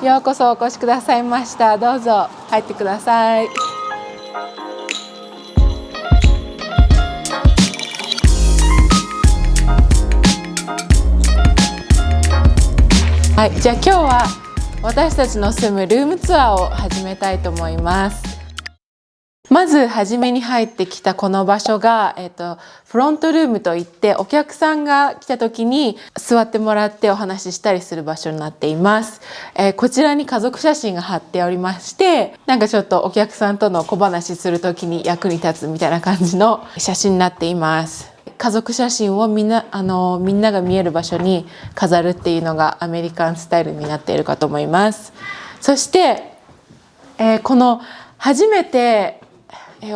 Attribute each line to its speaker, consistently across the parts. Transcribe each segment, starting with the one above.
Speaker 1: ようこそお越しくださいました。どうぞ入ってください。はい、じゃあ今日は私たちの住むルームツアーを始めたいと思います。まず初めに入ってきたこの場所が、フロントルームといってお客さんが来た時に座ってもらってお話ししたりする場所になっています。こちらに家族写真が貼っておりまして、なんかちょっとお客さんとの小話する時に役に立つみたいな感じの写真になっています。家族写真をみんなが見える場所に飾るっていうのがアメリカンスタイルになっているかと思います。そして、この初めてじ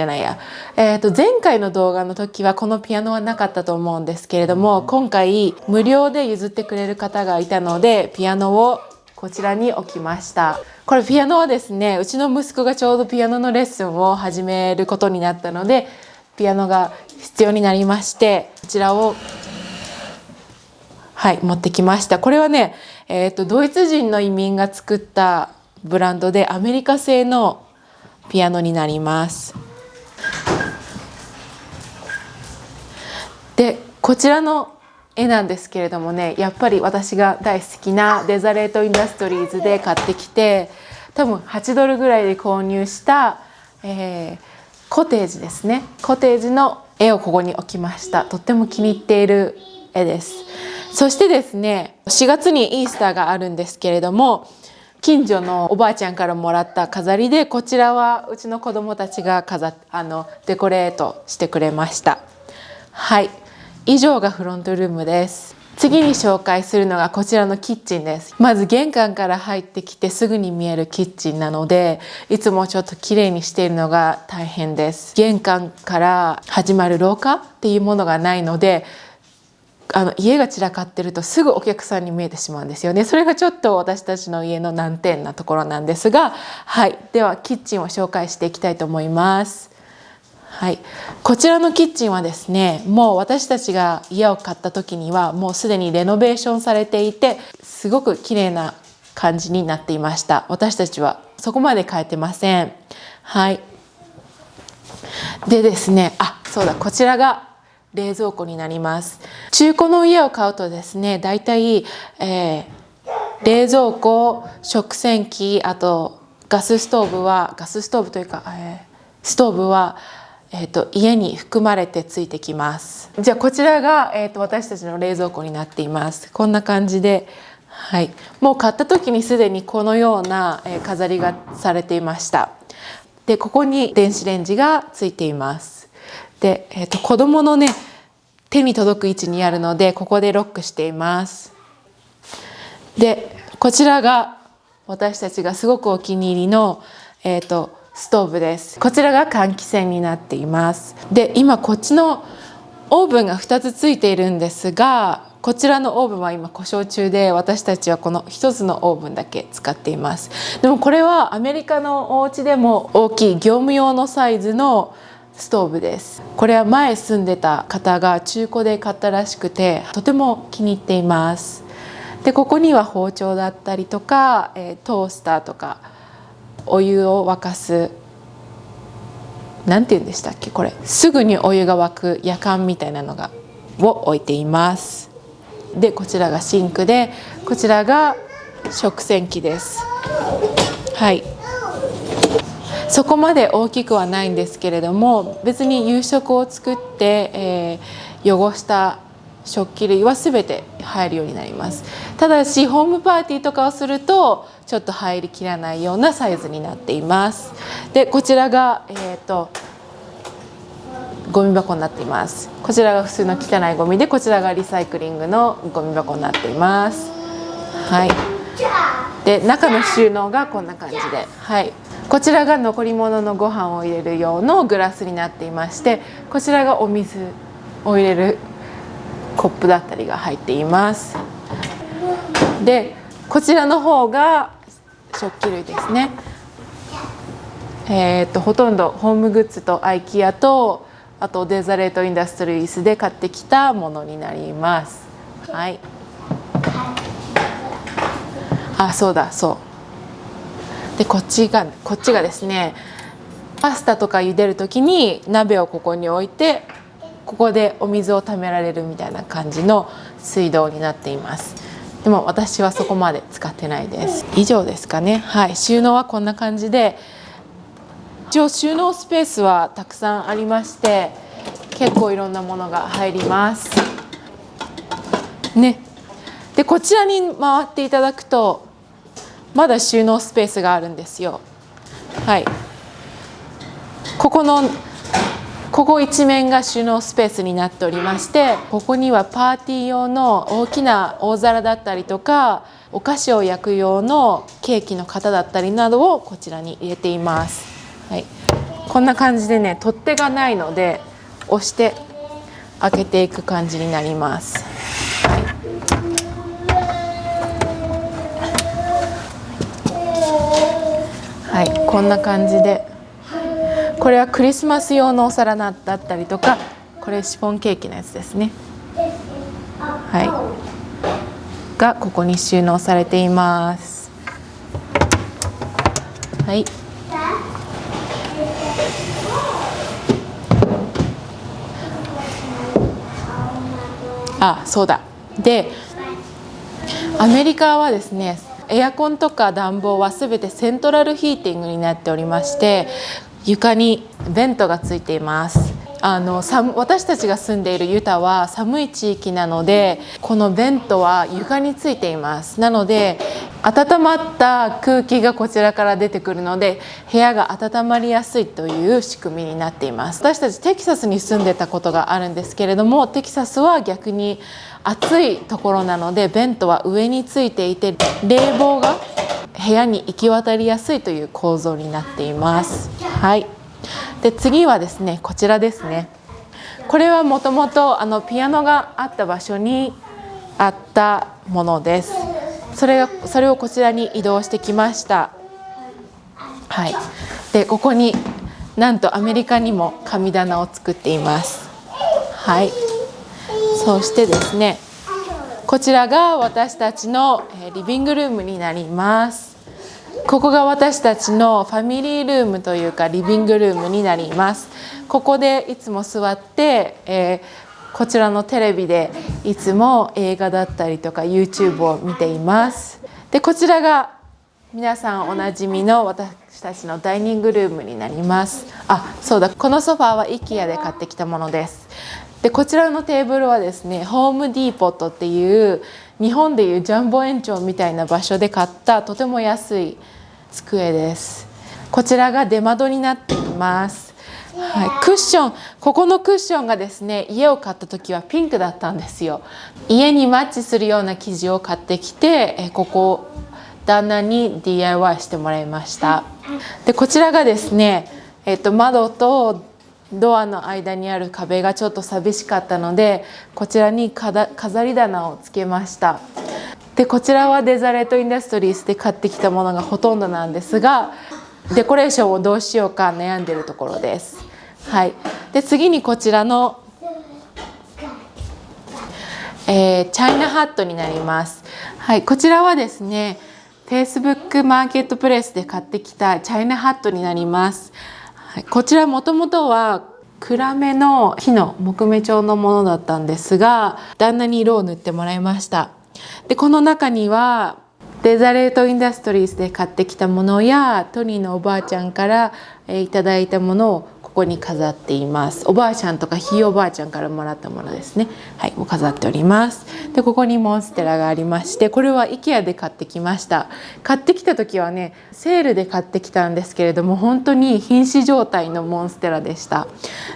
Speaker 1: ゃないや、前回の動画の時はこのピアノはなかったと思うんですけれども、今回無料で譲ってくれる方がいたのでピアノをこちらに置きました。これピアノはですね、うちの息子がちょうどピアノのレッスンを始めることになったのでピアノが必要になりまして、こちらを持ってきました。これはね、ドイツ人の移民が作ったブランドでアメリカ製のピアノになります。で、こちらの絵なんですけれどもね、やっぱり私が大好きなデザレートインダストリーズで買ってきて、多分8ドルぐらいで購入した、コテージですね。コテージの絵をここに置きました。とっても気に入っている絵です。そしてですね、4月にイースターがあるんですけれども、近所のおばあちゃんからもらった飾りで、こちらはうちの子供たちがデコレートしてくれました。はい、以上がフロントルームです。次に紹介するのがこちらのキッチンです。まず玄関から入ってきてすぐに見えるキッチンなので、いつもちょっときれいにしているのが大変です。玄関から始まる廊下っていうものがないので、家が散らかってるとすぐお客さんに見えてしまうんですよね。それがちょっと私たちの家の難点なところなんですが、はい、ではキッチンを紹介していきたいと思います。はい、こちらのキッチンはですね、もう私たちが家を買った時にはもうすでにレノベーションされていて、すごく綺麗な感じになっていました。私たちはそこまで変えてません。はい。でですね、そうだ、こちらが冷蔵庫になります。中古の家を買うとですね、だいたい、冷蔵庫、食洗機、あとストーブは、家に含まれてついてきます。じゃあこちらが、私たちの冷蔵庫になっています。こんな感じで、はい、もう買った時にすでにこのような、飾りがされていました。で、ここに電子レンジがついています。で、子供のね、手に届く位置にあるので、ここでロックしています。で、こちらが私たちがすごくお気に入りの、ストーブです。こちらが換気扇になっています。で、今こっちのオーブンが2つついているんですが、こちらのオーブンは今故障中で、私たちはこの1つのオーブンだけ使っています。でもこれはアメリカのお家でも大きい業務用のサイズのストーブです。これは前住んでた方が中古で買ったらしくて、とても気に入っています。で、ここには包丁だったりとか、トースターとかお湯を沸かす、なんて言うんでしたっけ、これすぐにお湯が沸くやかんみたいなのを置いています。で、こちらがシンクで、こちらが食洗機です。はい、そこまで大きくはないんですけれども、別に夕食を作って、汚した食器類は全て入るようになります。ただしホームパーティーとかをするとちょっと入りきらないようなサイズになっています。で、こちらが、ゴミ箱になっています。こちらが普通の汚いゴミで、こちらがリサイクリングのゴミ箱になっています。はい。で、中の収納がこんな感じで、はい。こちらが残り物のご飯を入れる用のグラスになっていまして、こちらがお水を入れるコップだったりが入っています。で、こちらの方が食器類ですね。ほとんどホームグッズとIKEAと、あとデザレートインダストリーズで買ってきたものになります。はい。あ、そうだ、そう。でこっちがですね、パスタとか茹でる時に鍋をここに置いて、ここでお水をためられるみたいな感じの水道になっています。でも私はそこまで使ってないです。以上ですかね。はい、収納はこんな感じで、一応収納スペースはたくさんありまして、結構いろんなものが入りますね。でこちらに回っていただくとまだ収納スペースがあるんですよ。はい、ここ一面が収納スペースになっておりまして、ここにはパーティー用の大きな大皿だったりとか、お菓子を焼く用のケーキの型だったりなどをこちらに入れています。はい、こんな感じでね、取っ手がないので押して開けていく感じになります。はい、こんな感じで、これはクリスマス用のお皿だったりとか、これシフォンケーキのやつですね。はい、がここに収納されています。はい。あ、そうだ。で、アメリカはですね、エアコンとか暖房はすべてセントラルヒーティングになっておりまして、床にベントがついています。私たちが住んでいるユタは寒い地域なので、このベントは床についています。なので温まった空気がこちらから出てくるので、部屋が温まりやすいという仕組みになっています。私たちテキサスに住んでたことがあるんですけれども、テキサスは逆に暑いところなので、ベントは上についていて、冷房が部屋に行き渡りやすいという構造になっています。はい。で次はですね、こちらですね。これはもともとピアノがあった場所にあったものです。それをこちらに移動してきました。はい。でここになんとアメリカにも神棚を作っています。はい。そしてですね、こちらが私たちのリビングルームになります。ここが私たちのファミリールームというかリビングルームになります。ここでいつも座って、こちらのテレビでいつも映画だったりとか YouTube を見ています。でこちらが皆さんおなじみの私たちのダイニングルームになります。あ、そうだ、このソファーは IKEA で買ってきたものです。でこちらのテーブルはですね、ホームディーポットっていう日本でいうジャンボ延長みたいな場所で買ったとても安い机です。こちらが出窓になっています。はい、クッション、ここのクッションがですね、家を買った時はピンクだったんですよ。家にマッチするような生地を買ってきて、ここ旦那に DIY してもらいました。でこちらがですね、窓とドアの間にある壁がちょっと寂しかったので、こちらに飾り棚をつけました。でこちらはデザレートインダストリーズで買ってきたものがほとんどなんですが、デコレーションをどうしようか悩んでいるところです。はい、で次にこちらの、チャイナハットになります。はい、こちらはですね、Facebook マーケットプレイスで買ってきたチャイナハットになります。はい、こちらもともとは暗めの木の木目調のものだったんですが、旦那に色を塗ってもらいました。でこの中にはデザレートインダストリーズで買ってきたものやトニーのおばあちゃんからいただいたものをここに飾っています。おばあちゃんとかひいおばあちゃんからもらったものですね。はい、を飾っております。でここにモンステラがありまして、これは IKEA で買ってきました。買ってきた時はね、セールで買ってきたんですけれども、本当に瀕死状態のモンステラでした。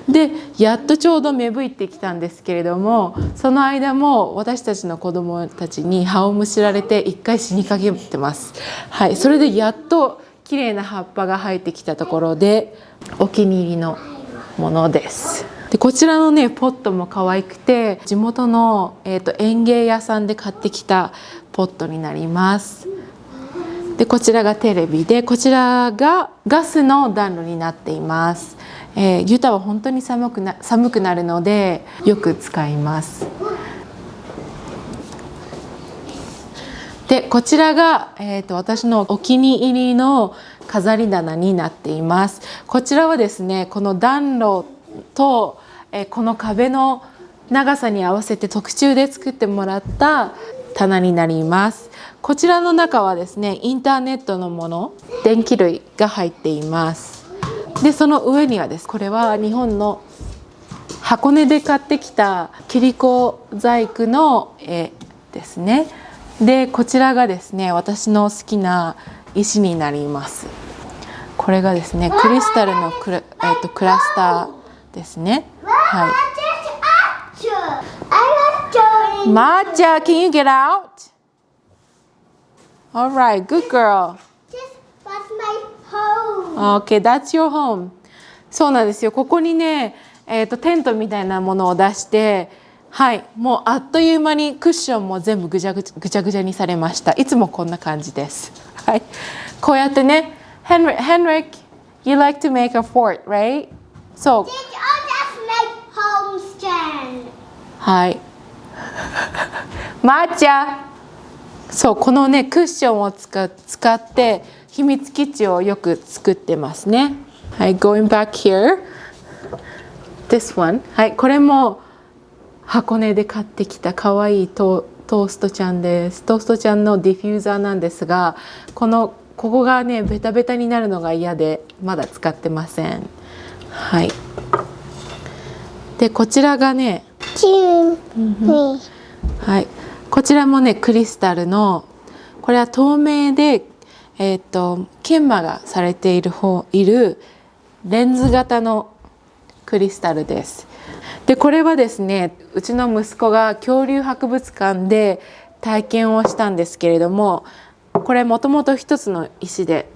Speaker 1: でやっとちょうど芽吹いてきたんですけれども、その間も私たちの子供たちに葉をむしられて一回死にかけてます。はい、それでやっと綺麗な葉っぱが生えてきたところでお気に入りのものです。でこちらのねポットも可愛くて、地元の、園芸屋さんで買ってきたポットになります。でこちらがテレビで、こちらがガスの暖炉になっています。ユタは本当に寒くなるのでよく使います。でこちらが、私のお気に入りの飾り棚になっています。こちらはですね、この暖炉と、この壁の長さに合わせて特注で作ってもらった棚になります。こちらの中はですね、インターネットのもの、電気類が入っています。でその上にはです、これは日本の箱根で買ってきた切子細工の絵ですね。でこちらがですね、私の好きな石になります。これがですね、クリスタルのクラスターですね。はい。マーチャー、can you get out? All right, good girl.
Speaker 2: That's my home.
Speaker 1: Okay, that's your home. そうなんですよ。ここにね、テントみたいなものを出して、はい、もうあっという間にクッションも全部ぐちゃぐちゃにされました。いつもこんな感じです。はい、こうやってね、Henrik, you like to make a fort, right? そう。
Speaker 2: Did I just make homestead?
Speaker 1: はい。マーチャー。そう、このねクッションを使って秘密基地をよく作ってますね。はい、going back here. This one. はい、これも箱根で買ってきた可愛いトーストちゃんです。トーストちゃんのディフューザーなんですが、ここがねベタベタになるのが嫌でまだ使ってません。はい。でこちらがね、はい、こちらもねクリスタルの、これは透明で研磨がされているレンズ型のクリスタルです。でこれはですね、うちの息子が恐竜博物館で体験をしたんですけれども、これもともと一つの石で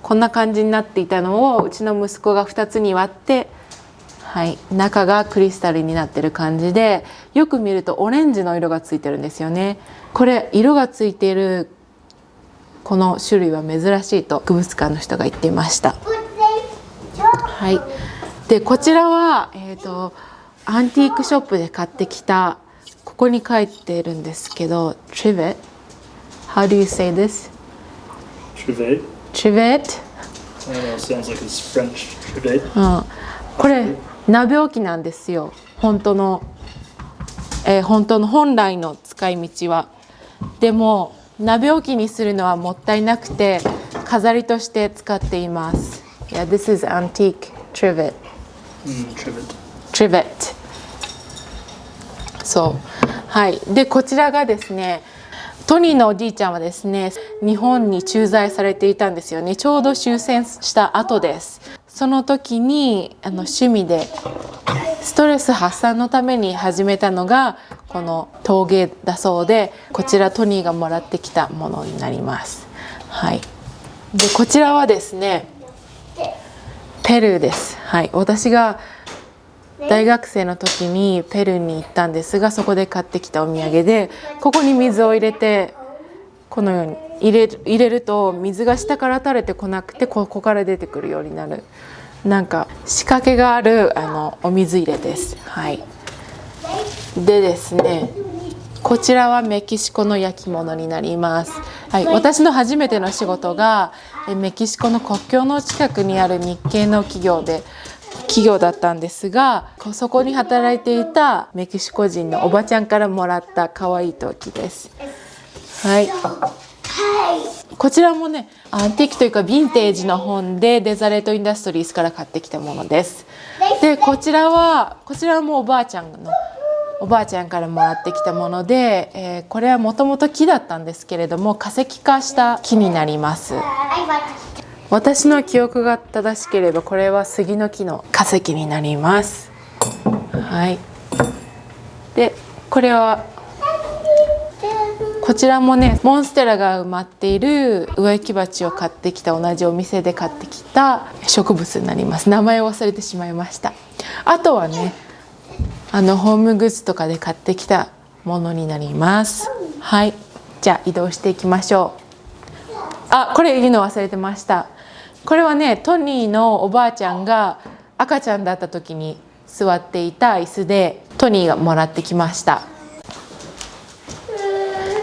Speaker 1: こんな感じになっていたのをうちの息子が2つに割って、はい、中がクリスタルになってる感じで、よく見るとオレンジの色がついてるんですよね。これ色がついているこの種類は珍しいと博物館の人が言っていました。はい、でこちらは、アンティークショップで買ってきた、ここに書いているんですけど、trivet. How do you say this?
Speaker 3: Trivet.
Speaker 1: Trivet?
Speaker 3: I don't know, sounds like it's French. Trivet.
Speaker 1: これ鍋置きなんですよ。本来の使い道は。でも鍋置きにするのはもったいなくて飾りとして使っています。Yeah, this is antique trivet.
Speaker 3: Trivet.
Speaker 1: Trivet. そう。はい。でこちらがですね、トニーのおじいちゃんはですね、日本に駐在されていたんですよね。ちょうど終戦した後です。その時に趣味でストレス発散のために始めたのがこの陶芸だそうで、こちらトニーがもらってきたものになります。はい。でこちらはですね、ペルーです。はい。私が大学生の時にペルーに行ったんですが、そこで買ってきたお土産で、ここに水を入れて、このように入れると水が下から垂れてこなくて、ここから出てくるようになる、なんか仕掛けがあるお水入れです。はい。でですね、こちらはメキシコの焼き物になります。はい、私の初めての仕事がメキシコの国境の近くにある日系の企業だったんですが、そこに働いていたメキシコ人のおばちゃんからもらった可愛い陶器です。はい。こちらもね、アンティークというかヴィンテージの本でデザレートインダストリーズから買ってきたものです。でこちらはもうおばあちゃんからもらってきたもので、これはもともと木だったんですけれども化石化した木になります。私の記憶が正しければこれは杉の木の化石になります。はい。でこちらもね、モンステラが埋まっている植木鉢を買ってきた、同じお店で買ってきた植物になります。名前を忘れてしまいました。あとはね、ホームグッズとかで買ってきたものになります。はい、じゃあ移動していきましょう。これ言うの忘れてました。これはね、トニーのおばあちゃんが赤ちゃんだった時に座っていた椅子で、トニーがもらってきました。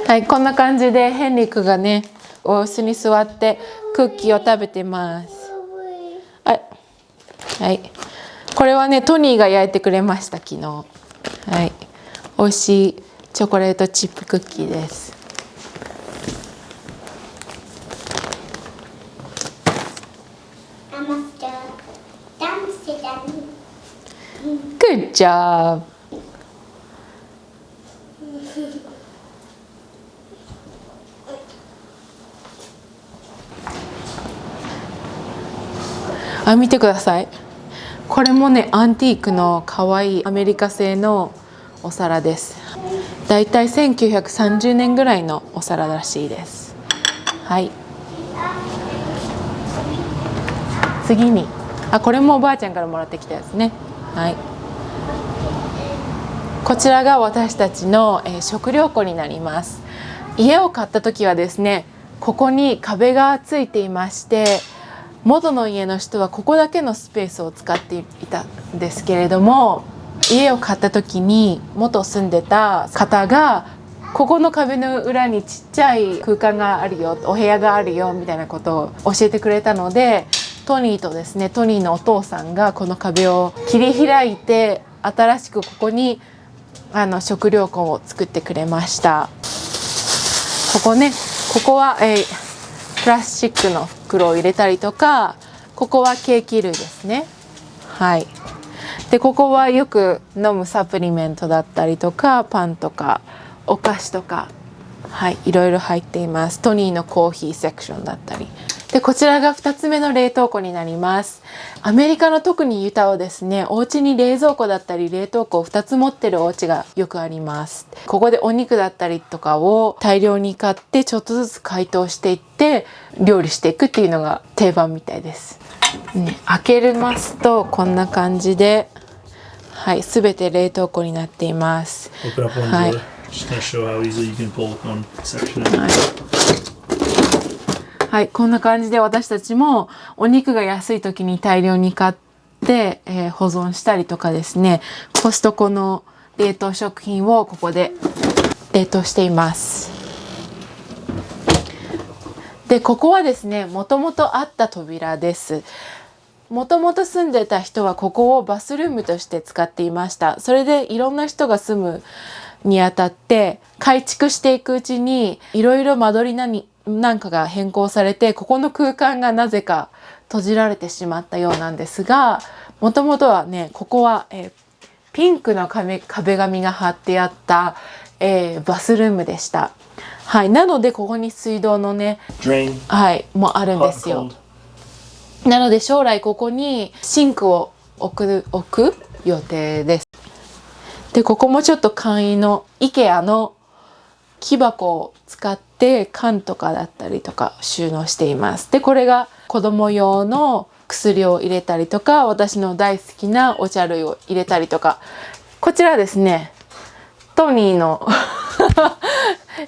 Speaker 1: はい、こんな感じでヘンリクがね、お椅子に座ってクッキーを食べてます。はい、はい、これはねトニーが焼いてくれました昨日。はい、美味しいチョコレートチップクッキーです。Good job. あ、見てください。これもねアンティークの可愛いアメリカ製のお皿です。だいたい1930年ぐらいのお皿らしいです。はい。次に、これもおばあちゃんからもらってきたやつね。はい。こちらが私たちの、食料庫になります。家を買った時はですね、ここに壁がついていまして、元の家の人はここだけのスペースを使っていたんですけれども、家を買った時に元住んでた方がここの壁の裏にちっちゃい空間があるよ、お部屋があるよみたいなことを教えてくれたので、トニーとですね、トニーのお父さんがこの壁を切り開いて新しくここに食料庫を作ってくれました。ここは、プラスチックの袋を入れたりとか、ここはケーキ類ですね。はい。でここはよく飲むサプリメントだったりとかパンとかお菓子とか、はい、いろいろ入っています。トニーのコーヒーセクションだったりで、こちらが2つ目の冷凍庫になります。アメリカの特にユタはですね、お家に冷蔵庫だったり冷凍庫を2つ持ってるお家がよくあります。ここでお肉だったりとかを大量に買ってちょっとずつ解凍していって料理していくっていうのが定番みたいです。開けますとこんな感じで、はい、すべて冷凍庫になっています。はい。はい、こんな感じで私たちもお肉が安い時に大量に買って、保存したりとかですね、コストコの冷凍食品をここで冷凍しています。で、ここはですね、もともとあった扉です。もともと住んでた人はここをバスルームとして使っていました。それでいろんな人が住むにあたって改築していくうちにいろいろ間取りなんかが変更されて、ここの空間がなぜか閉じられてしまったようなんですが、もともとはね、ここは、ピンクの壁紙が貼ってあった、バスルームでした。はい、なのでここに水道のね、はい、もあるんですよ。なので将来ここにシンクを置く予定です。で、ここもちょっと簡易の IKEA の木箱を使って缶とかだったりとか収納しています。で、これが子供用の薬を入れたりとか、私の大好きなお茶類を入れたりとか、こちらですね、トニーの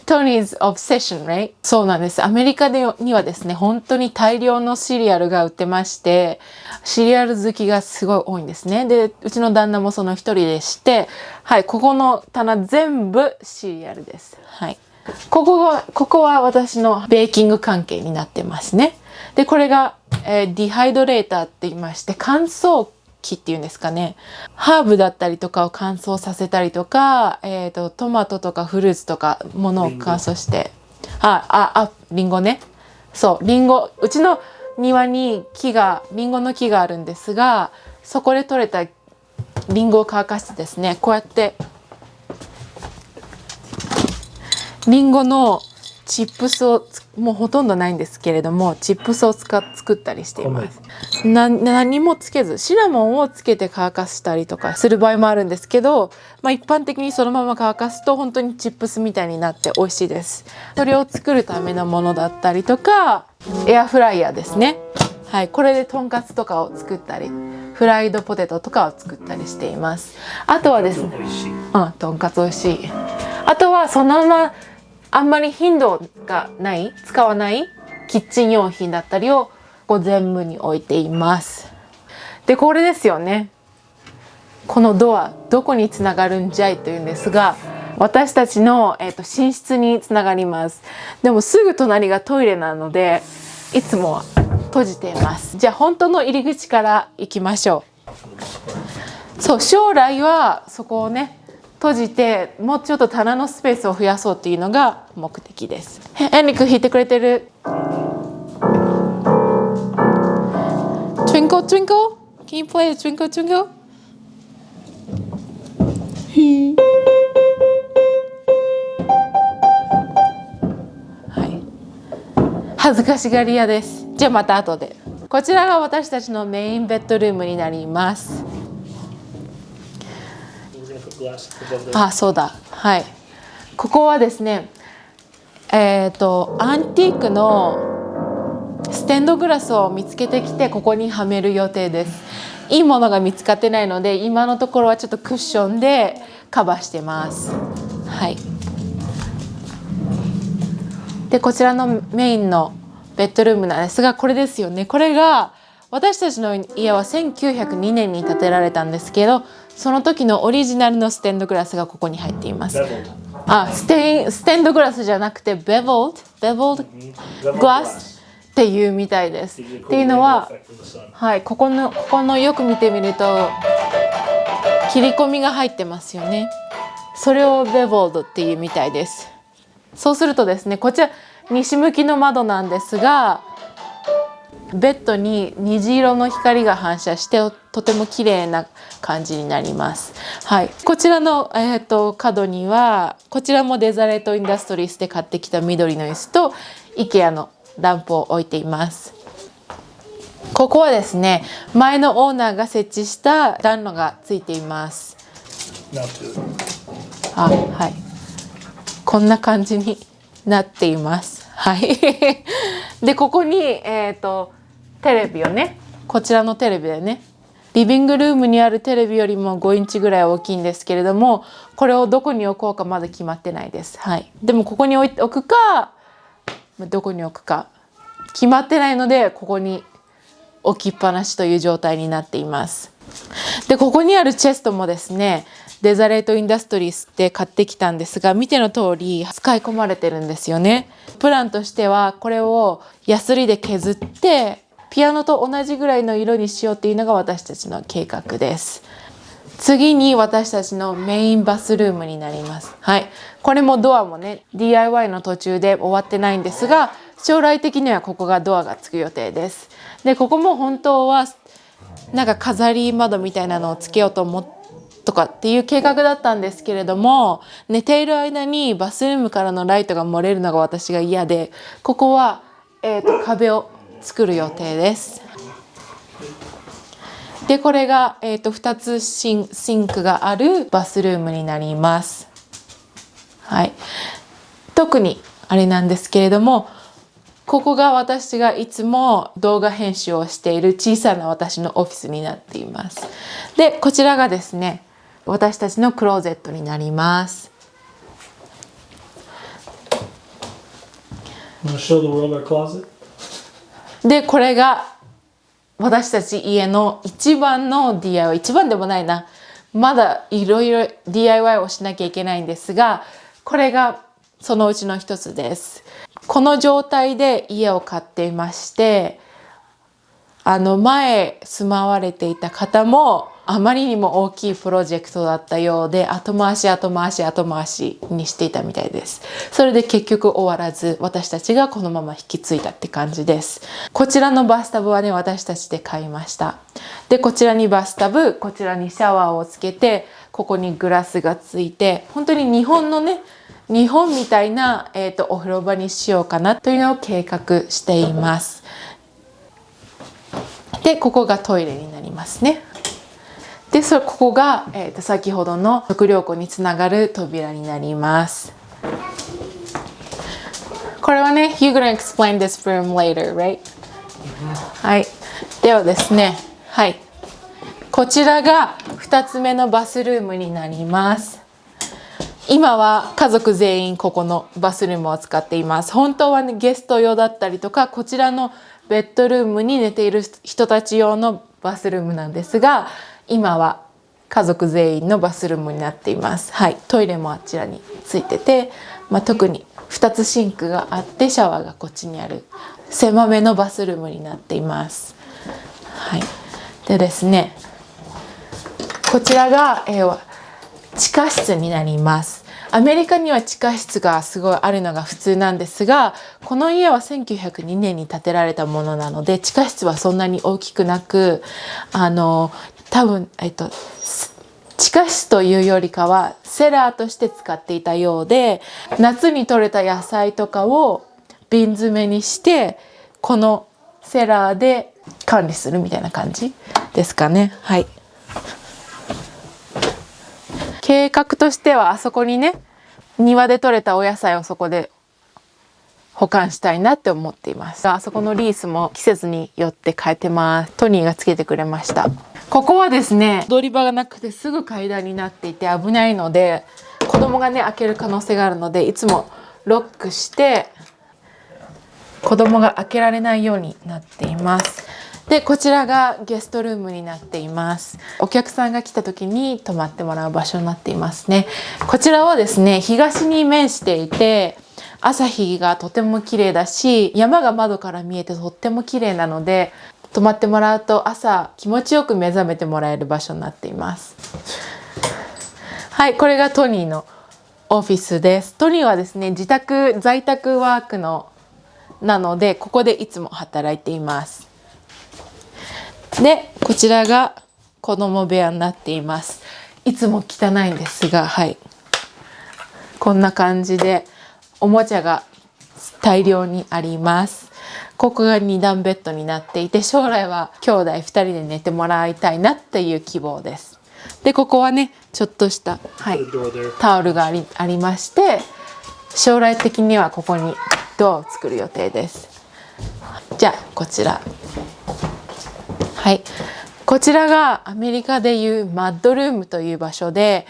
Speaker 1: トニーズ・オブセッション、right? そうなんです。アメリカにはですね、本当に大量のシリアルが売ってまして、シリアル好きがすごい多いんですね。で、うちの旦那もその一人でして、はい、ここの棚全部シリアルです。はい。ここは私のベーキング関係になってますね。で、これが、ディハイドレーターって言いまして、乾燥機っていうんですかね。ハーブだったりとかを乾燥させたりとか、トマトとかフルーツとかものを乾燥して、リンゴね。そう、リンゴ、うちの庭にリンゴの木があるんですが、そこで採れたリンゴを乾かしてですね、こうやってリンゴのチップスをもうほとんどないんですけれども、チップスを作ったりしています。何もつけず、シナモンをつけて乾かしたりとかする場合もあるんですけど、一般的にそのまま乾かすと本当にチップスみたいになって美味しいです。それを作るためのものだったりとか、エアフライヤーですね。はい、これでとんかつとかを作ったり、フライドポテトとかを作ったりしています。あとはですね、とんかつ美味しい。あとはそのままあんまり頻度が使わないキッチン用品だったりをこう全部に置いています。で、これですよね。このドア、どこにつながるんじゃいというんですが、私たちの、寝室につながります。でもすぐ隣がトイレなのでいつもは閉じています。じゃあ本当の入り口から行きましょう。そう、将来はそこをね閉じてもうちょっと棚のスペースを増やそうっていうのが目的です。エンリック弾いてくれてる。Twinkle twinkle, can you play the twinkle twinkle? はい。恥ずかしがり屋です。じゃあまた後で。こちらが私たちのメインベッドルームになります。あ、そうだ。はい。ここはですね、アンティークのステンドグラスを見つけてきてここにはめる予定です。いいものが見つかってないので今のところはちょっとクッションでカバーしてます。はい。でこちらのメインのベッドルームなんですがこれですよね。これが私たちの家は1902年に建てられたんですけどその時のオリジナルのステンドグラスがここに入っています。ステンドグラスじゃなくてベボルドグラスっていうみたいです。っていうのは、はい、ここのよく見てみると切り込みが入ってますよね。それをベボルドっていうみたいです。そうするとですね、こちら西向きの窓なんですが、ベッドに虹色の光が反射してとても綺麗な感じになります。はい、こちらの、角にはこちらもデザレートインダストリースで買ってきた緑の椅子と IKEA のランプを置いています。ここはですね、前のオーナーが設置した暖炉がついています。はい。こんな感じになっています。はい。で、ここにテレビをね、こちらのテレビでね、リビングルームにあるテレビよりも5インチぐらい大きいんですけれども、これをどこに置こうかまだ決まってないです。はい。でもここに置くか。どこに置くか決まってないのでここに置きっぱなしという状態になっています。でここにあるチェストもですねデザレートインダストリースで買ってきたんですが見ての通り使い込まれてるんですよね。プランとしてはこれをヤスリで削ってピアノと同じぐらいの色にしようっていうのが私たちの計画です。次に私たちのメインバスルームになります。はい。これもドアもね、DIY の途中で終わってないんですが、将来的にはここがドアがつく予定です。で、ここも本当はなんか飾り窓みたいなのをつけようとかっていう計画だったんですけれども、寝ている間にバスルームからのライトが漏れるのが私が嫌で、ここは、壁を作る予定です。でこれが、2つシンクがあるバスルームになります。はい、特にあれなんですけれどもここが私がいつも動画編集をしている小さな私のオフィスになっています。でこちらがですね私たちのクローゼットになります。でこれが私たち家の一番の DIY 一番でもないなまだいろいろ DIY をしなきゃいけないんですがこれがそのうちの一つです。この状態で家を買っていまして前住まわれていた方もあまりにも大きいプロジェクトだったようで後回しにしていたみたいです。それで結局終わらず私たちがこのまま引き継いだって感じです。こちらのバスタブはね私たちで買いました。でこちらにバスタブこちらにシャワーをつけてここにグラスがついて本当に日本みたいな、お風呂場にしようかなというのを計画しています。でここがトイレになりますね。でここが、先ほどの食料庫につながる扉になります。これはね You're gonna explain this room later, right? はい。ではですねはい。こちらが2つ目のバスルームになります。今は家族全員ここのバスルームを使っています。本当はねゲスト用だったりとかこちらのベッドルームに寝ている人たち用のバスルームなんですが今は家族全員のバスルームになっています。はい、トイレもあちらについてて、特に2つシンクがあってシャワーがこっちにある狭めのバスルームになっています。はい、でですね、こちらが、地下室になります。アメリカには地下室がすごいあるのが普通なんですが、この家は1902年に建てられたものなので地下室はそんなに大きくなく、多分、地下室というよりかはセラーとして使っていたようで、夏に採れた野菜とかを瓶詰めにしてこのセラーで管理するみたいな感じですかね。はい、計画としてはあそこにね、庭で採れたお野菜をそこで保管したいなって思っています。あそこのリースも季節によって変えてます。トニーがつけてくれました。ここはですね、踊り場がなくてすぐ階段になっていて危ないので、子供がね開ける可能性があるのでいつもロックして子供が開けられないようになっています。で、こちらがゲストルームになっています。お客さんが来た時に泊まってもらう場所になっていますね。こちらはですね、東に面していて朝日がとても綺麗だし、山が窓から見えてとっても綺麗なので、泊まってもらうと朝気持ちよく目覚めてもらえる場所になっています。はい、これがトニーのオフィスです。トニーはですね、在宅ワークなのでここでいつも働いています。で、こちらが子供部屋になっています。いつも汚いんですが、はい、こんな感じでおもちゃが大量にあります。ここが2段ベッドになっていて、将来は兄弟2人で寝てもらいたいなっていう希望です。で、ここはね、ちょっとした、はい、タオルがありまして、将来的にはここにドアを作る予定です。じゃあこちら、はい、こちらがアメリカでいうマッドルームという場所で、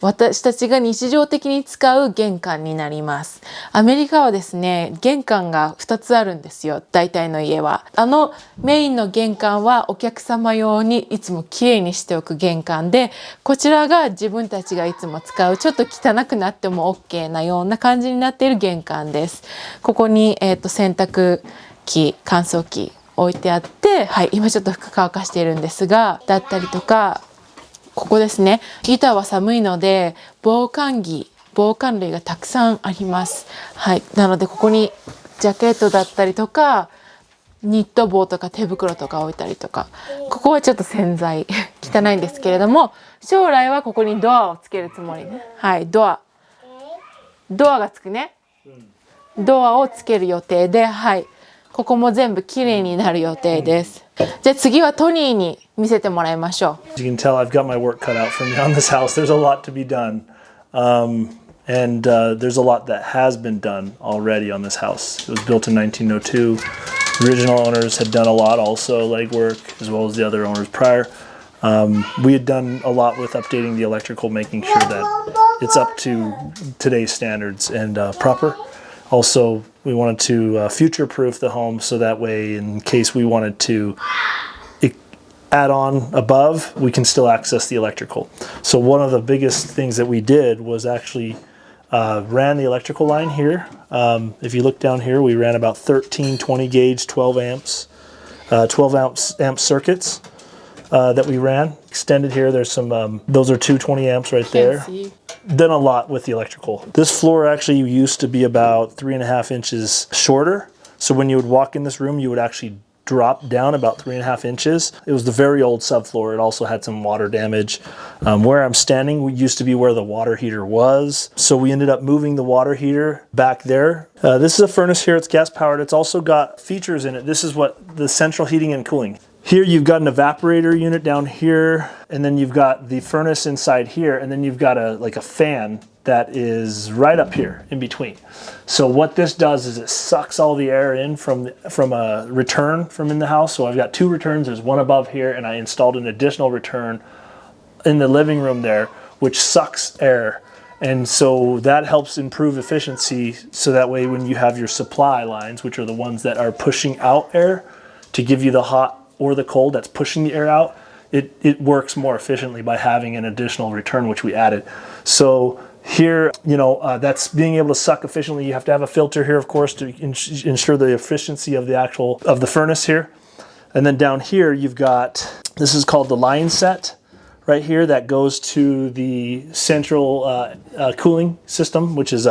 Speaker 1: 私たちが日常的に使う玄関になります。アメリカはですね、玄関が2つあるんですよ、大体の家は。メインの玄関はお客様用にいつもきれいにしておく玄関で、こちらが自分たちがいつも使うちょっと汚くなっても OK なような感じになっている玄関です。ここに、洗濯機、乾燥機置いてあって、はい、今ちょっと服乾かしているんですが、だったりとか、ここですね、ギターは寒いので防寒類がたくさんあります。はい、なのでここにジャケットだったりとかニット帽とか手袋とか置いたりとか、ここはちょっと洗剤汚いんですけれども、将来はここにドアをつけるつもりね。はい、ドアがつくね、ドアをつける予定で、はい、ここも全部きれいになる予定です。じゃあ次はトニーに見せてもらいましょう。
Speaker 3: As you can tell, I've got my work cut out for me on this house. There's a lot to be done. And there's a lot that has been done already on this house. It was built in 1902. The original owners had done a lot also, legwork, as well as the other owners prior. We had done a lot with updating the electrical, making sure that it's up to today's standards and proper. Also, we wanted to future-proof the home so that way, in case we wanted to add on above, we can still access the electrical. So one of the biggest things that we did was actually ran the electrical line here. If you look down here, we ran about 13 20 gauge 12 amps 12 amp circuits that we ran. Extended here, there's some those are 220 amps right there. Done a lot with the electrical. This floor actually used to be about 3.5 inches shorter, so when you would walk in this room you would actually drop down about 3.5 inches. It was the very old subfloor. It also had some water damage. Where I'm standing used to be where the water heater was, so we ended up moving the water heater back there. This is a furnace here. It's gas powered. It's also got features in it. This is what the central heating and cooling. Here you've got an evaporator unit down here, and then you've got the furnace inside here, and then you've got a fan that is right up here in between. So what this does is it sucks all the air in from a return from in the house. So I've got 2 returns. There's one above here, and I installed an additional return in the living room there, which sucks air. And so that helps improve efficiency, so that way when you have your supply lines, which are the ones that are pushing out air to give you the hot or the cold that's pushing the air out, it works more efficiently by having an additional return, which we added. So here, that's being able to suck efficiently. You have to have a filter here, of course, to ensure the efficiency of the furnace here. And then down here, you've got, this is called the line set right here that goes to the central cooling system, which is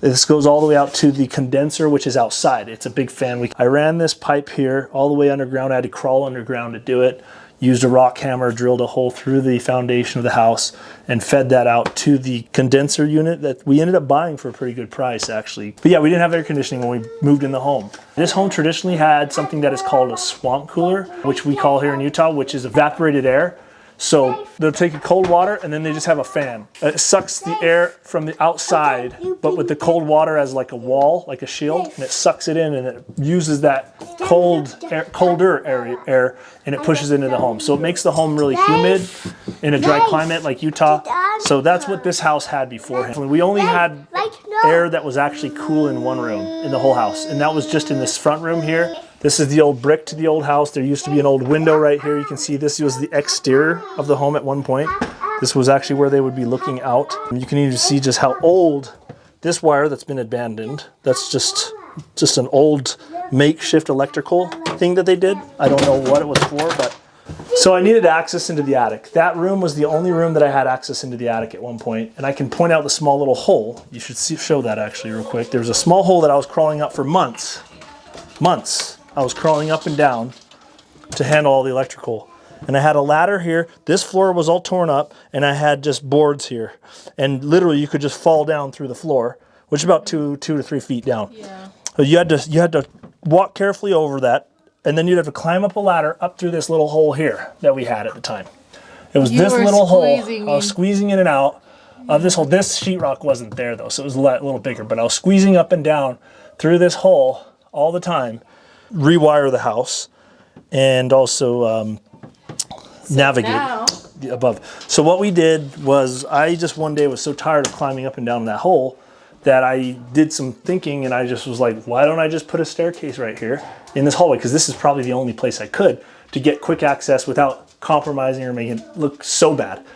Speaker 3: this goes all the way out to the condenser, which is outside. It's a big fan. I ran this pipe here all the way underground. I had to crawl underground to do it. Used a rock hammer, drilled a hole through the foundation of the house, and fed that out to the condenser unit that we ended up buying for a pretty good price, actually. But yeah, we didn't have air conditioning when we moved in the home. This home traditionally had something that is called a swamp cooler, which we call here in Utah, which is evaporated air. So they'll take cold water and then they just have a fan. It sucks the air from the outside, but with the cold water as like a wall, like a shield, and it sucks it in and it uses that colder air and it pushes into the home. So it makes the home really humid in a dry climate like Utah. So that's what this house had beforehand. We only had air that was actually cool in one room in the whole house, and that was just in this front room here. This is the old brick to the old house. There used to be an old window right here. You can see this was the exterior of the home at one point. This was actually where they would be looking out. You can even see just how old this wire that's been abandoned. That's just an old makeshift electrical thing that they did. I don't know what it was for, but so I needed access into the attic. That room was the only room that I had access into the attic at one point, and I can point out the small little hole. You should show that actually real quick. There was a small hole that I was crawling up for months. I was crawling up and down to handle all the electrical. And I had a ladder here. This floor was all torn up, and I had just boards here. And literally, you could just fall down through the floor, which is about 2 to 3 feet down. Yeah. So you had to walk carefully over that, and then you'd have to climb up a ladder up through this little hole here that we had at the time. It was this little hole. I was squeezing in and out of this hole. This sheetrock wasn't there though, so it was a little bigger. But I was squeezing up and down through this hole all the time. Rewire the house and also navigate above. So what we did was, I just one day was so tired of climbing up and down that hole that I did some thinking, and I just was like, why don't I just put a staircase right here in this hallway? Because this is probably the only place I could to get quick access without compromising or making it look so bad.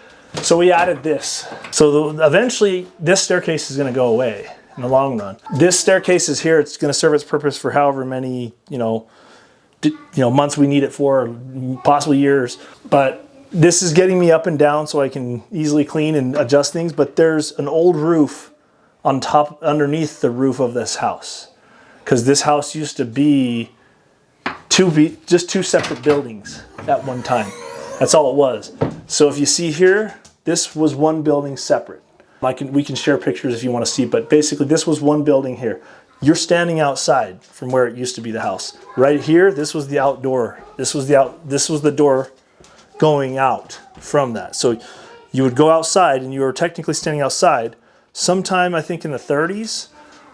Speaker 3: So we added this. So eventually this staircase is going to go away in the long run. This staircase is here. It's going to serve its purpose for however many, months we need it for, possibly years. But this is getting me up and down so I can easily clean and adjust things. But there's an old roof underneath the roof of this house, because this house used to be just two separate buildings at one time. That's all it was. So if you see here, this was one building separate. We can share pictures if you want to see, but basically this was one building here. You're standing outside from where it used to be the house. Right here, this was the outdoor. This was the door going out from that. So you would go outside, and you were technically standing outside. Sometime, I think in the 30s,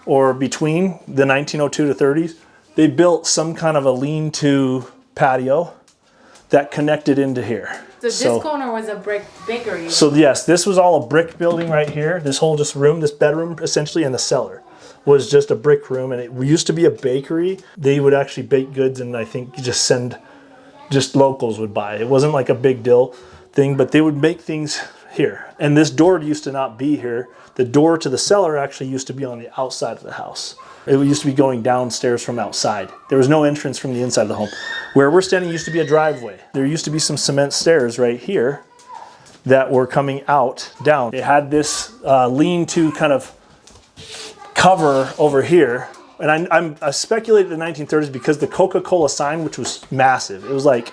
Speaker 3: or between the 1902 to 30s, they built some kind of a lean-to patio that connected into here.
Speaker 1: So this corner was a brick bakery.
Speaker 3: So yes, this was all a brick building right here. This whole this bedroom essentially, and the cellar was just a brick room, and it used to be a bakery. They would actually bake goods, and I think just locals would buy it. It wasn't like a big deal thing, but they would make things here. And this door used to not be here. The door to the cellar actually used to be on the outside of the house. It used to be going downstairs from outside. There was no entrance from the inside of the home. Where we're standing used to be a driveway. There used to be some cement stairs right here that were coming out, down. It had this lean-to kind of cover over here. And I speculated in the 1930s because the Coca-Cola sign, which was massive, it was like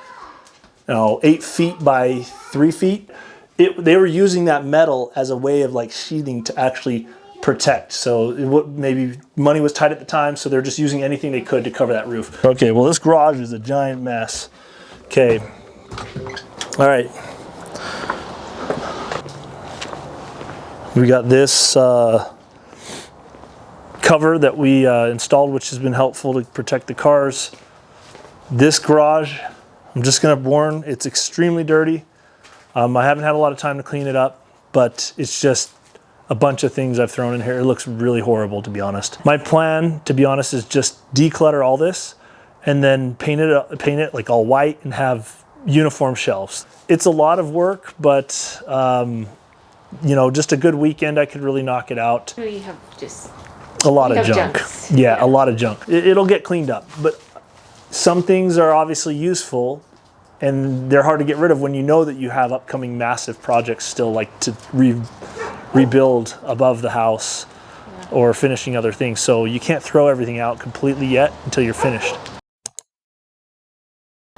Speaker 3: 8 feet by 3 feet. They were using that metal as a way of like sheathing to actually protect. So maybe money was tight at the time, so they're just using anything they could to cover that roof. Okay, well this garage is a giant mess. Okay, all right. We got this cover that we installed, which has been helpful to protect the cars. This garage, I'm just gonna warn, it's extremely dirty. I haven't had a lot of time to clean it up, but it's just a bunch of things I've thrown in here. It looks really horrible, to be honest. My plan, to be honest, is just declutter all this and then paint it like all white and have uniform shelves. It's a lot of work, but just a good weekend, I could really knock it out.
Speaker 1: You have just
Speaker 3: A lot of
Speaker 1: have
Speaker 3: junk.
Speaker 1: junks.
Speaker 3: Yeah, a lot of junk. It'll get cleaned up, but some things are obviously useful and they're hard to get rid of when you know that you have upcoming massive projects still, like to rebuild above the house or finishing other things. So you can't throw everything out completely yet until you're finished.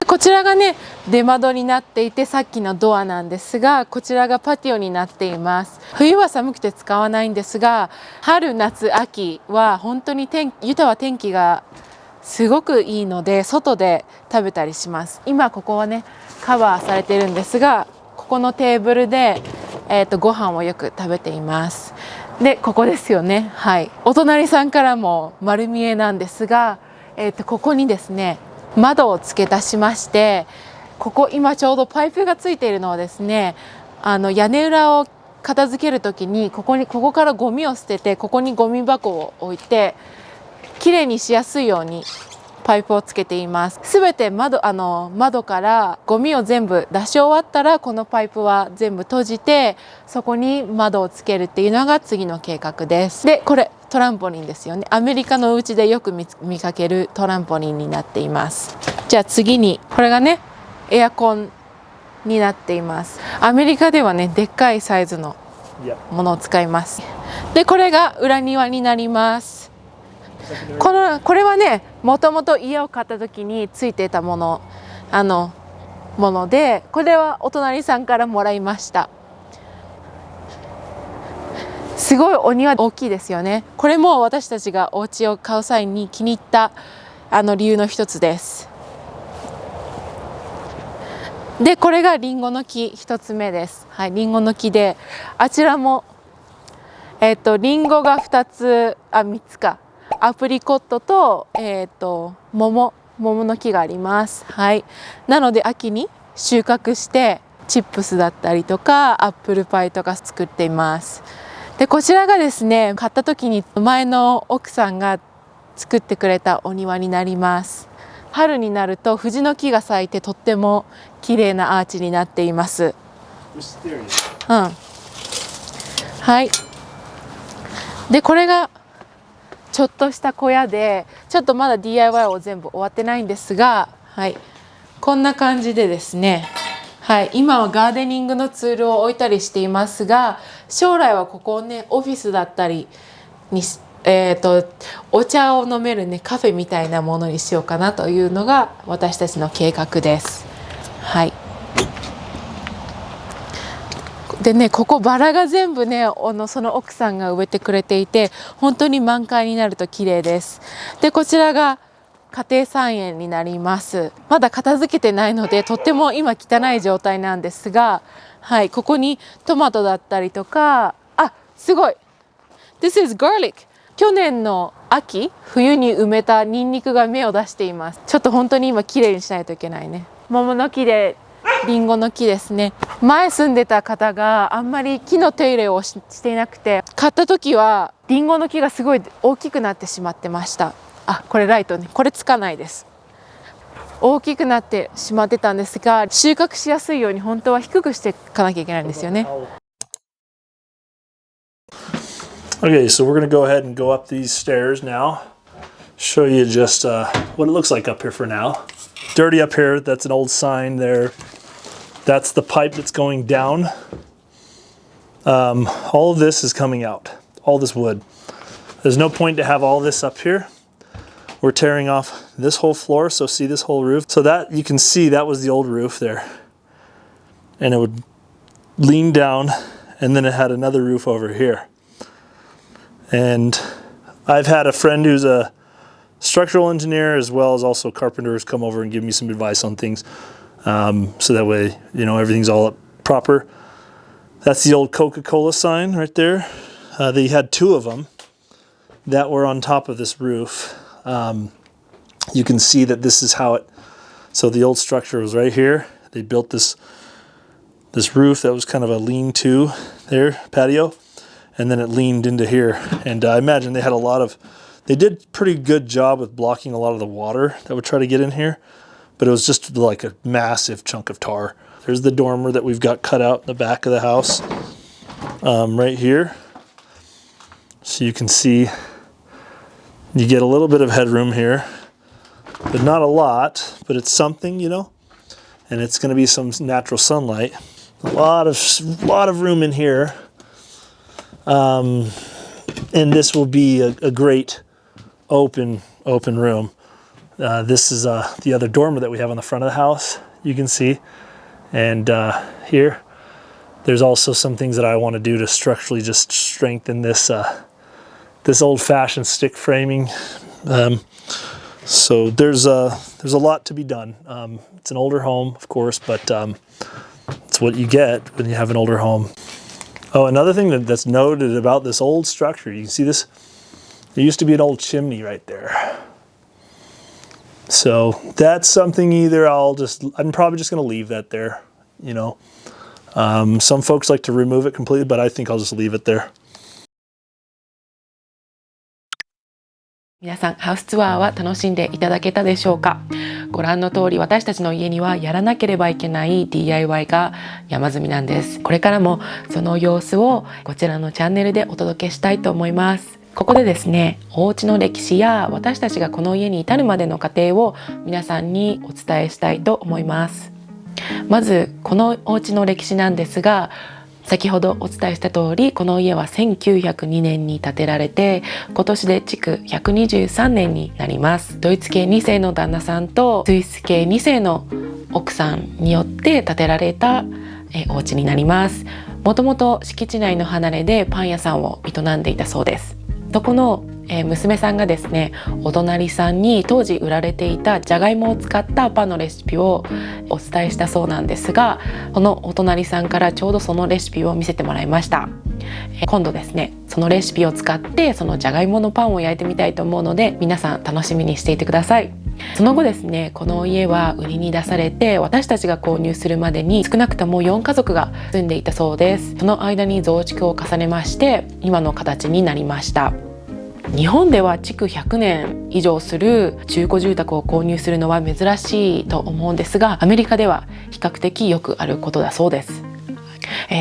Speaker 1: こちらがね出窓になっていて、さっきのドアなんですが、こちらがパティオになっています。冬は寒くて使わないんですが、春夏秋は本当にユタは天気がすごくいいので外で食べたりします。今ここはねカバーされてるんですが、ここのテーブルで、ご飯をよく食べています。でここですよね。はい、お隣さんからも丸見えなんですが、ここにですね窓を付け足しまして、ここ今ちょうどパイプがついているのはですね、屋根裏を片付ける時にここからゴミを捨てて、ここにゴミ箱を置いてきれいにしやすいようにパイプをつけています。すべて窓からゴミを全部出し終わったら、このパイプは全部閉じて、そこに窓をつけるっていうのが次の計画です。でこれトランポリンですよね。アメリカのお家でよく見かけるトランポリンになっています。じゃあ次にこれがねエアコンになっています。アメリカではねでっかいサイズのものを使います。でこれが裏庭になります。これはねもともと家を買った時についていたもので、これはお隣さんからもらいました。すごいお庭大きいですよね。これも私たちがお家を買う際に気に入った理由の一つです。でこれがリンゴの木一つ目です。はい、リンゴの木で、あちらもリンゴが3つか、アプリコットと桃の木があります。はい、なので秋に収穫してチップスだったりとかアップルパイとか作っています。でこちらがですね買った時に前の奥さんが作ってくれたお庭になります。春になると藤の木が咲いてとっても綺麗なアーチになっています。はい。でこれがちょっとした小屋で、ちょっとまだ DIY を全部終わってないんですが、はい、こんな感じでですね、はい、今はガーデニングのツールを置いたりしていますが、将来はここをねオフィスだったりにお茶を飲めるねカフェみたいなものにしようかなというのが私たちの計画です。はい。でね、ここバラが全部ねその奥さんが植えてくれていて、本当に満開になると綺麗です。でこちらが家庭菜園になります。まだ片付けてないのでとっても今汚い状態なんですが、はい、ここにトマトだったりとか、すごい This is garlic。 去年の冬に埋めたニンニクが芽を出しています。ちょっと本当に今きれいにしないといけないね。桃の木でリンゴの木ですね。前住んでた方があんまり木の手入れをしていなくて、買った時はリンゴの木がすごい大きくなってしまってました。これライトね、これつかないです。大きくなってしまってたんですが、収穫しやすいように本当は低くしていかなきゃいけないんですよね。
Speaker 3: Okay, so we're going to go ahead and go up these stairs now. Show you just what it looks like up here for now. Dirty up here, that's an old sign there. That's the pipe that's going down. All of this is coming out, all this wood. There's no point to have all this up here. We're tearing off this whole floor, so see this whole roof. So that, you can see that was the old roof there. And it would lean down, and then it had another roof over here. And I've had a friend who's a structural engineer as well as also carpenters come over and give me some advice on things. So that way, everything's all up proper. That's the old Coca-Cola sign right there. They had two of them that were on top of this roof. You can see that this is how so the old structure was right here. They built this roof that was kind of a lean-to there, patio, and then it leaned into here. And I imagine they had they did pretty good job with blocking a lot of the water that would try to get in here. but it was just like a massive chunk of tar. There's the dormer that we've got cut out in the back of the house, right here. So you can see you get a little bit of headroom here, but not a lot, but it's something, you know, and it's going to be some natural sunlight. A lot of room in here, and this will be a great open room. This is the other dormer that we have on the front of the house, you can see. And here, there's also some things that I want to do to structurally just strengthen this this old-fashioned stick framing. So there's a lot to be done. It's an older home, of course, but it's what you get when you have an older home. Oh, another thing that's noted about this old structure, you can see this. There used to be an old chimney right there. So that's something either I'm probably just going to leave that there, you know. Some folks like to remove it completely, but I think I'll just leave it there.
Speaker 1: 皆さん、ハウスツアーは楽しんでいただけたでしょうか。ご覧の通り、私たちの家にはやらなければいけない DIY が山積みなんです。これからもその様子をこちらのチャンネルでお届けしたいと思います。ここでですね、お家の歴史や私たちがこの家に至るまでの過程を皆さんにお伝えしたいと思います。まずこのお家の歴史なんですが、先ほどお伝えした通り、この家は1902年に建てられて、今年で築123年になります。ドイツ系2世の旦那さんとスイス系2世の奥さんによって建てられたお家になります。もともと敷地内の離れでパン屋さんを営んでいたそうです。そこの娘さんがですね、お隣さんに当時売られていたじゃがいもを使ったパンのレシピをお伝えしたそうなんですが、このお隣さんからちょうどそのレシピを見せてもらいました。今度ですね、そのレシピを使ってそのじゃがいものパンを焼いてみたいと思うので、皆さん楽しみにしていてください。その後ですね、この家は売りに出されて、私たちが購入するまでに少なくとも4家族が住んでいたそうです。その間に増築を重ねまして、今の形になりました。日本では築100年以上する中古住宅を購入するのは珍しいと思うんですが、アメリカでは比較的よくあることだそうです。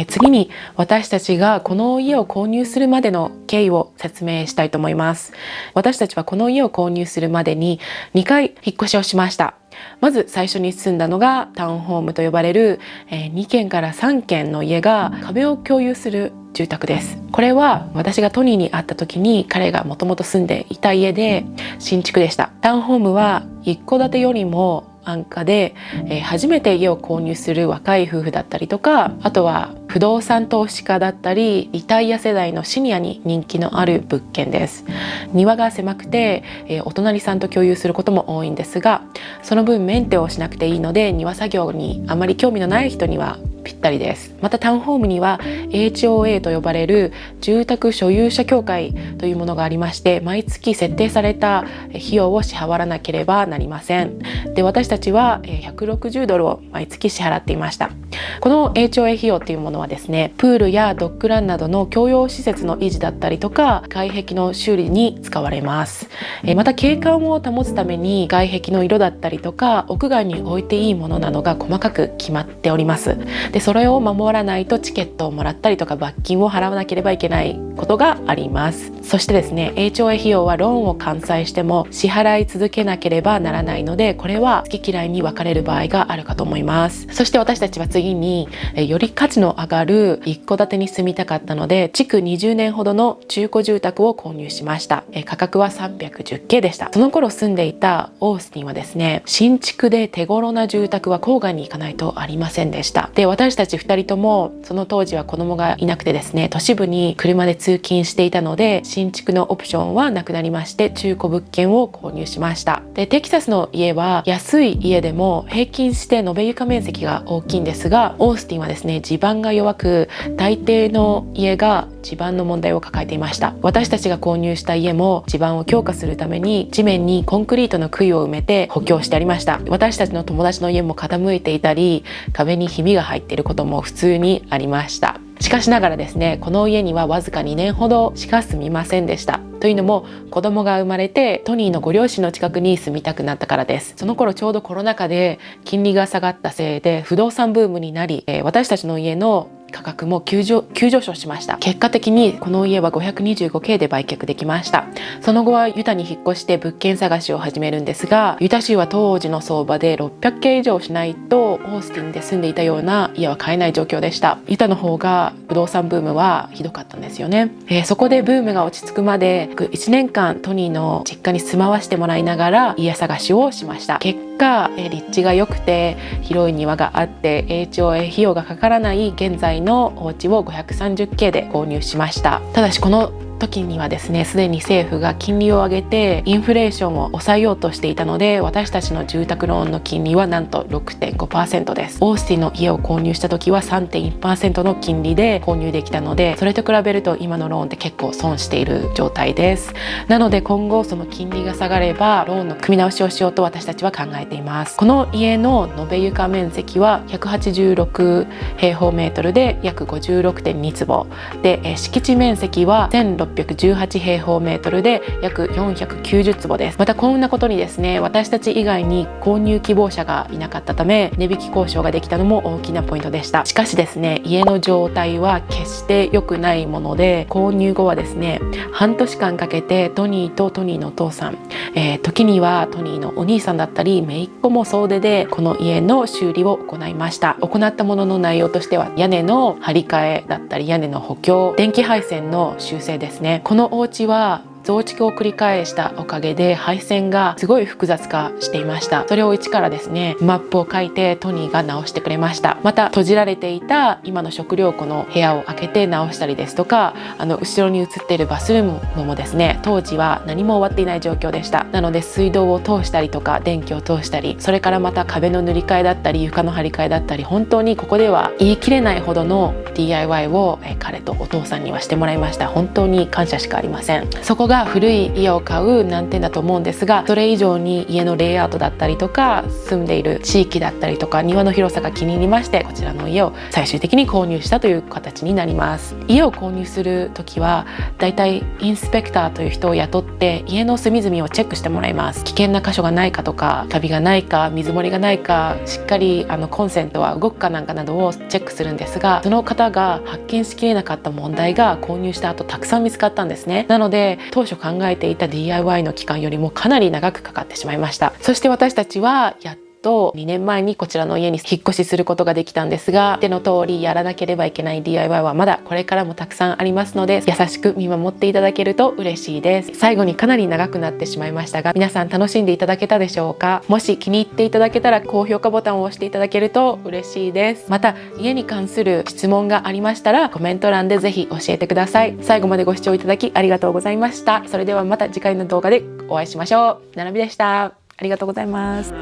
Speaker 1: 次に私たちがこの家を購入するまでの経緯を説明したいと思います。私たちはこの家を購入するまでに2回引っ越しをしました。まず最初に住んだのがタウンホームと呼ばれる2軒から3軒の家が壁を共有する住宅です。これは私がトニーに会った時に彼がもともと住んでいた家で新築でした。タウンホームは一戸建てよりも安価で、初めて家を購入する若い夫婦だったりとか、あとは不動産投資家だったりリタイア世代のシニアに人気のある物件です。庭が狭くて、お隣さんと共有することも多いんですが、その分メンテをしなくていいので庭作業にあまり興味のない人にはぴったりです。またタウンホームには HOA と呼ばれる住宅所有者協会というものがありまして、毎月設定された費用を支払わなければなりません。で、私たちは160ドルを毎月支払っていました。この HOA 費用っていうものはですね、プールやドッグランなどの共用施設の維持だったりとか、外壁の修理に使われます。また景観を保つために外壁の色だったりとか、屋外に置いていいものなどが細かく決まっております。で、それを守らないとチケットをもらったりとか罰金を払わなければいけないことがあります。そしてですね、HOA 費用はローンを完済しても支払い続けなければならないので、これは好き嫌いに分かれる場合があるかと思います。そして私たちは次により価値の上がる一戸建てに住みたかったので、築20年ほどの中古住宅を購入しました。価格は 310K でした。その頃住んでいたオースティンはですね、新築で手頃な住宅は郊外に行かないとありませんでした。で、私たち2人ともその当時は子供がいなくてですね、都市部に車で通勤していたので、新築のオプションはなくなりまして、中古物件を購入しました。で、テキサスの家は安い家でも平均して延べ床面積が大きいんですが、オースティンはですね、地盤が弱く、大抵の家が地盤の問題を抱えていました。私たちが購入した家も地盤を強化するために地面にコンクリートの杭を埋めて補強してありました。私たちの友達の家も傾いていたり、壁にひびが入っていることも普通にありました。しかしながらですね、この家にはわずか2年ほどしか住みませんでした。というのも子供が生まれてトニーのご両親の近くに住みたくなったからです。その頃ちょうどコロナ禍で金利が下がったせいで不動産ブームになり、私たちの家の価格も急上昇しました。結果的にこの家は 525K で売却できました。その後はユタに引っ越して物件探しを始めるんですが、ユタ州は当時の相場で 600K 以上しないとオースティンで住んでいたような家は買えない状況でした。ユタの方が不動産ブームはひどかったんですよね。そこでブームが落ち着くまで1年間トニーの実家に住まわしてもらいながら家探しをしました。結果立地が良くて広い庭があって HOA 費用がかからない現在のお家を 530K で購入しました。ただしこの時にはですね、すでに政府が金利を上げてインフレーションを抑えようとしていたので、私たちの住宅ローンの金利はなんと 6.5% です。オースティンの家を購入した時は 3.1% の金利で購入できたので、それと比べると今のローンって結構損している状態です。なので今後その金利が下がればローンの組み直しをしようと私たちは考えています。この家の延べ床面積は186平方メートルで約 56.2 坪で、敷地面積は1618平方メートルで約490坪です。またこんなことにですね、私たち以外に購入希望者がいなかったため値引き交渉ができたのも大きなポイントでした。しかしですね、家の状態は決して良くないもので、購入後はですね、半年間かけてトニーとトニーのお父さん、時にはトニーのお兄さんだったり姪っ子も総出でこの家の修理を行いました。行ったものの内容としては屋根の張り替えだったり屋根の補強、電気配線の修正ですね。このお家は増築を繰り返したおかげで配線がすごい複雑化していました。それを一からですねマップを書いてトニーが直してくれました。また閉じられていた今の食料庫の部屋を開けて直したりですとか、後ろに映っているバスルームもですね、当時は何も終わっていない状況でした。なので水道を通したりとか電気を通したり、それからまた壁の塗り替えだったり床の張り替えだったり、本当にここでは言い切れないほどの DIY を彼とお父さんにはしてもらいました。本当に感謝しかありません。そこが古い家を買う難点だと思うんですが、それ以上に家のレイアウトだったりとか住んでいる地域だったりとか庭の広さが気に入りまして、こちらの家を最終的に購入したという形になります。家を購入する時はだいたいインスペクターという人を雇って家の隅々をチェックしてもらいます。危険な箇所がないかとか、カビがないか水漏れがないか、しっかりコンセントは動くかなんかなどをチェックするんですが、その方が発見しきれなかった問題が購入した後たくさん見つかったんですね。なので当初考えていた DIY の期間よりもかなり長くかかってしまいました。そして私たちはやっと2年前にこちらの家に引っ越しすることができたんですが、手の通りやらなければいけない DIY はまだこれからもたくさんありますので、優しく見守っていただけると嬉しいです。最後にかなり長くなってしまいましたが、皆さん楽しんでいただけたでしょうか。もし気に入っていただけたら高評価ボタンを押していただけると嬉しいです。また家に関する質問がありましたらコメント欄でぜひ教えてください。最後までご視聴いただきありがとうございました。それではまた次回の動画でお会いしましょう。ななみでした。ありがとうございます。